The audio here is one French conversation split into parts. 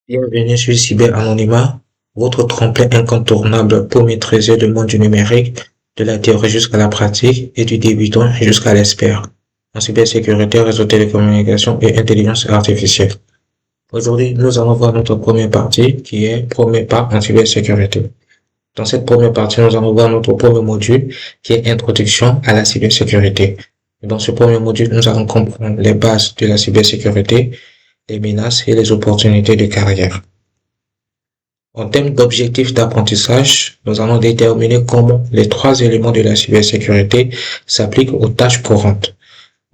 Bienvenue sur Cyber votre tremplin incontournable pour maîtriser le monde du numérique, de la théorie jusqu'à la pratique et du débutant jusqu'à l'expert, en cybersécurité, réseau télécommunications et intelligence artificielle. Aujourd'hui, nous allons voir notre première partie qui est premier pas en cybersécurité. Dans cette première partie, nous allons voir notre premier module qui est introduction à la cybersécurité. Dans ce premier module, nous allons comprendre les bases de la cybersécurité, les menaces et les opportunités de carrière. En termes d'objectifs d'apprentissage, nous allons déterminer comment les trois éléments de la cybersécurité s'appliquent aux tâches courantes.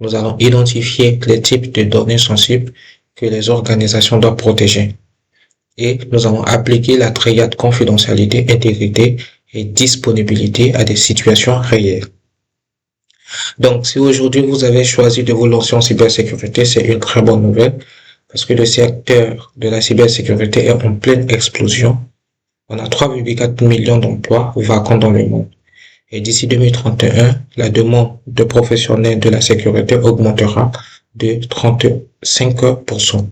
Nous allons identifier les types de données sensibles que les organisations doivent protéger. Et nous allons appliquer la triade confidentialité, intégrité et disponibilité à des situations réelles. Donc, si aujourd'hui vous avez choisi de vous lancer en cybersécurité, c'est une très bonne nouvelle parce que le secteur de la cybersécurité est en pleine explosion. On a 3,4 millions d'emplois vacants dans le monde. Et d'ici 2031, la demande de professionnels de la sécurité augmentera de 35%.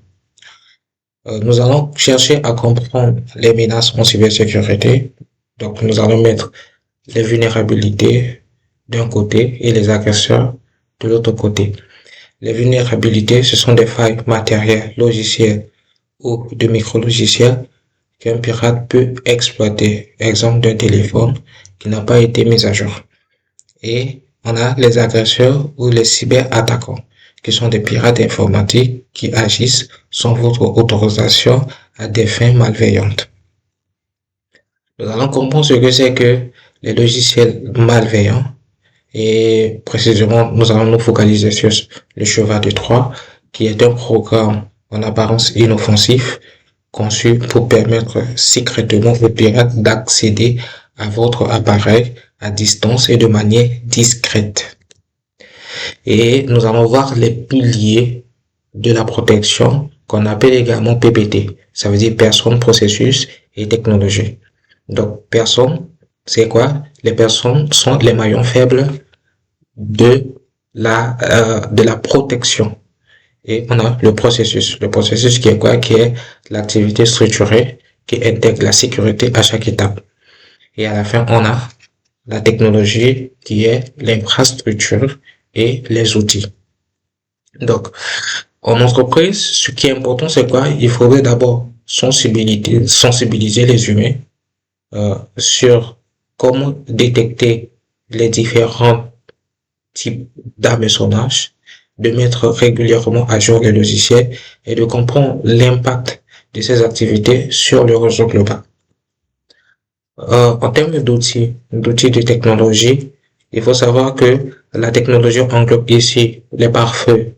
Nous allons chercher à comprendre les menaces en cybersécurité. Donc, nous allons mettre les vulnérabilités d'un côté et les agresseurs de l'autre côté. Les vulnérabilités, ce sont des failles matérielles, logicielles ou de micro-logiciels qu'un pirate peut exploiter. Exemple d'un téléphone qui n'a pas été mis à jour. Et on a les agresseurs ou les cyberattaquants, qui sont des pirates informatiques qui agissent sans votre autorisation à des fins malveillantes. Nous allons comprendre ce que c'est que les logiciels malveillants et précisément nous allons nous focaliser sur le cheval de Troie qui est un programme en apparence inoffensif conçu pour permettre secrètement aux pirates d'accéder à votre appareil à distance et de manière discrète. Et nous allons voir les piliers de la protection qu'on appelle également PPT. Ça veut dire personne, processus et technologie. Donc, personne, c'est quoi? Les personnes sont les maillons faibles de la protection. Et on a le processus. Le processus qui est quoi? Qui est l'activité structurée qui intègre la sécurité à chaque étape. Et à la fin, on a la technologie qui est l'infrastructure et les outils. Donc, en entreprise, ce qui est important, c'est quoi? Il faudrait d'abord sensibiliser les humains sur comment détecter les différents types d'hameçonnage, de mettre régulièrement à jour les logiciels et de comprendre l'impact de ces activités sur le réseau global. En termes d'outils de technologie, il faut savoir que la technologie englobe ici les pare-feux,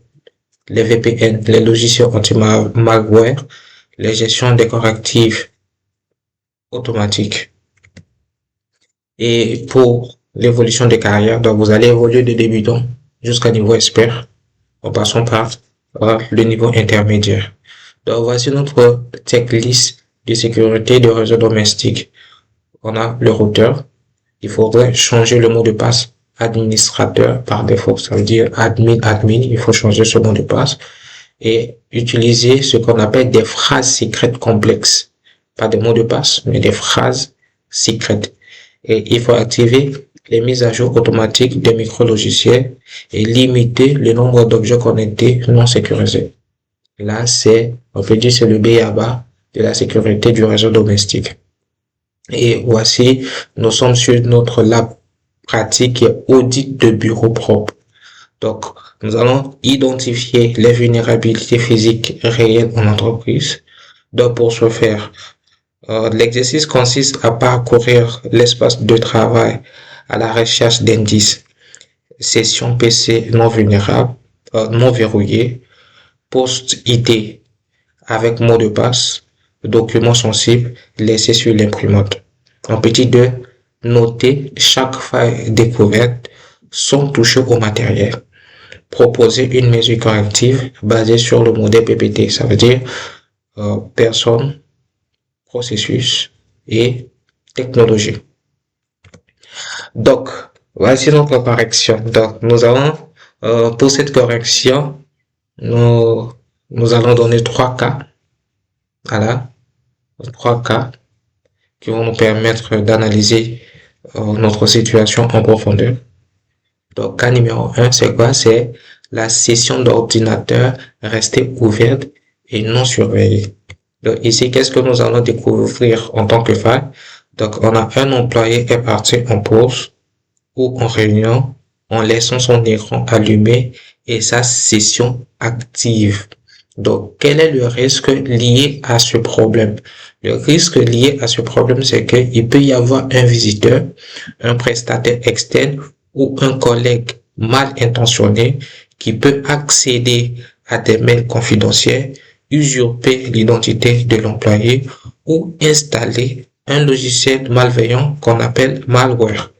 les VPN, les logiciels anti-malware, les gestions des correctifs automatiques. Et pour l'évolution des carrières, donc vous allez évoluer de débutant jusqu'à niveau expert, en passant par le niveau intermédiaire. Donc voici notre checklist de sécurité de réseau domestique. On a le routeur. Il faudrait changer le mot de passe administrateur par défaut. Ça veut dire admin. Il faut changer ce mot de passe et utiliser ce qu'on appelle des phrases secrètes complexes. Pas des mots de passe, mais des phrases secrètes. Et il faut activer les mises à jour automatiques des micro-logiciels et limiter le nombre d'objets connectés non sécurisés. Là, on peut dire, c'est le b.a.-ba de la sécurité du réseau domestique. Et voici, nous sommes sur notre lab pratique qui est audit de bureau propre. Donc, nous allons identifier les vulnérabilités physiques réelles en entreprise. Donc, pour ce faire, l'exercice consiste à parcourir l'espace de travail à la recherche d'indices, session PC non vulnérable, non verrouillé, poste ID avec mot de passe, documents sensibles laissés sur l'imprimante. En petit 2, noter chaque faille découverte sans toucher au matériel. Proposer une mesure corrective basée sur le modèle PPT, ça veut dire personne, processus et technologie. Donc, voici notre correction. Donc, nous allons, pour cette correction, nous allons donner 3 cas. Voilà. 3 cas qui vont nous permettre d'analyser notre situation en profondeur. Donc, cas numéro 1, c'est quoi? C'est la session d'ordinateur restée ouverte et non surveillée. Donc, ici, qu'est-ce que nous allons découvrir en tant que faille? Donc, on a un employé est parti en pause ou en réunion en laissant son écran allumé et sa session active. Donc, quel est le risque lié à ce problème? Le risque lié à ce problème, c'est qu'il peut y avoir un visiteur, un prestataire externe ou un collègue mal intentionné qui peut accéder à des mails confidentiels, usurper l'identité de l'employé ou installer un logiciel malveillant qu'on appelle malware.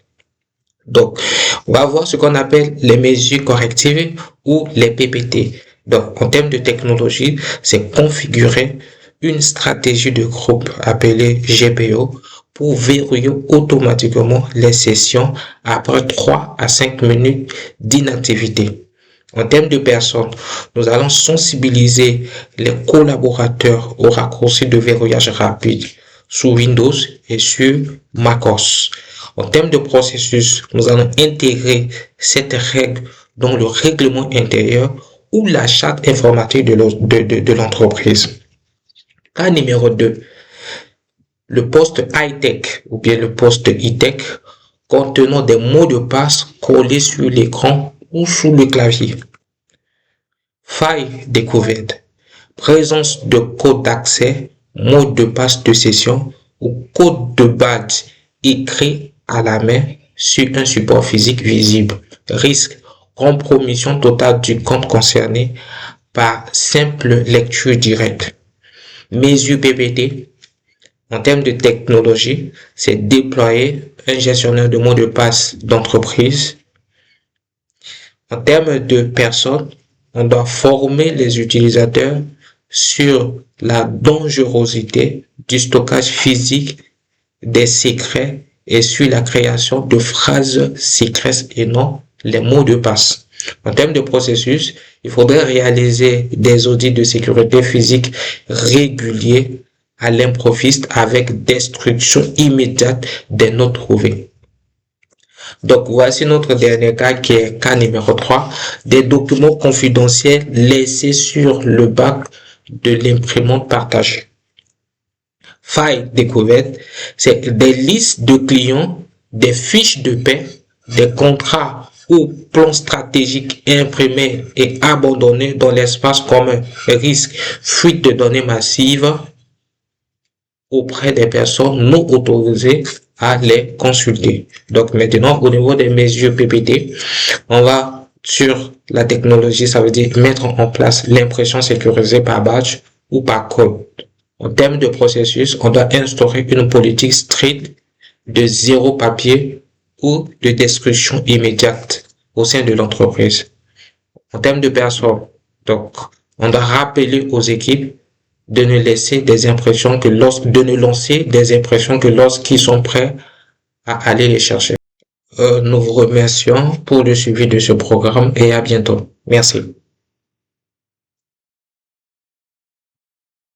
Donc, on va voir ce qu'on appelle les mesures correctives ou les PPT. Donc, en termes de technologie, c'est configurer une stratégie de groupe appelée GPO pour verrouiller automatiquement les sessions après 3 à 5 minutes d'inactivité. En termes de personnes, nous allons sensibiliser les collaborateurs au raccourci de verrouillage rapide sous Windows et sur macOS. En termes de processus, nous allons intégrer cette règle dans le règlement intérieur ou la charte informatique de l'entreprise. Cas numéro 2, le poste high-tech ou bien le poste e-tech contenant des mots de passe collés sur l'écran ou sous le clavier. Faille découverte, présence de code d'accès, mot de passe de session ou code de badge écrit à la main sur un support physique visible. Risque, compromission totale du compte concerné par simple lecture directe. Mesure PPT, en termes de technologie, c'est déployer un gestionnaire de mots de passe d'entreprise. En termes de personnes, on doit former les utilisateurs sur la dangerosité du stockage physique des secrets et sur la création de phrases secrètes et non les mots de passe. En termes de processus, il faudrait réaliser des audits de sécurité physique réguliers à l'improviste avec destruction immédiate des notes trouvées. Donc, voici notre dernier cas qui est cas numéro 3, des documents confidentiels laissés sur le bac de l'imprimante partagée. Faille découverte, c'est des listes de clients, des fiches de paie, des contrats ou plans stratégiques imprimés et abandonnés dans l'espace commun. Risque, fuite de données massives auprès des personnes non autorisées à les consulter. Donc maintenant, au niveau des mesures PPT, on va sur la technologie, ça veut dire mettre en place l'impression sécurisée par badge ou par code. En termes de processus, on doit instaurer une politique stricte de zéro papier ou de destruction immédiate au sein de l'entreprise. En termes de personnes, donc, on doit rappeler aux équipes de ne laisser des impressions que de ne lancer des impressions que lorsqu'ils sont prêts à aller les chercher. Nous vous remercions pour le suivi de ce programme et à bientôt. Merci.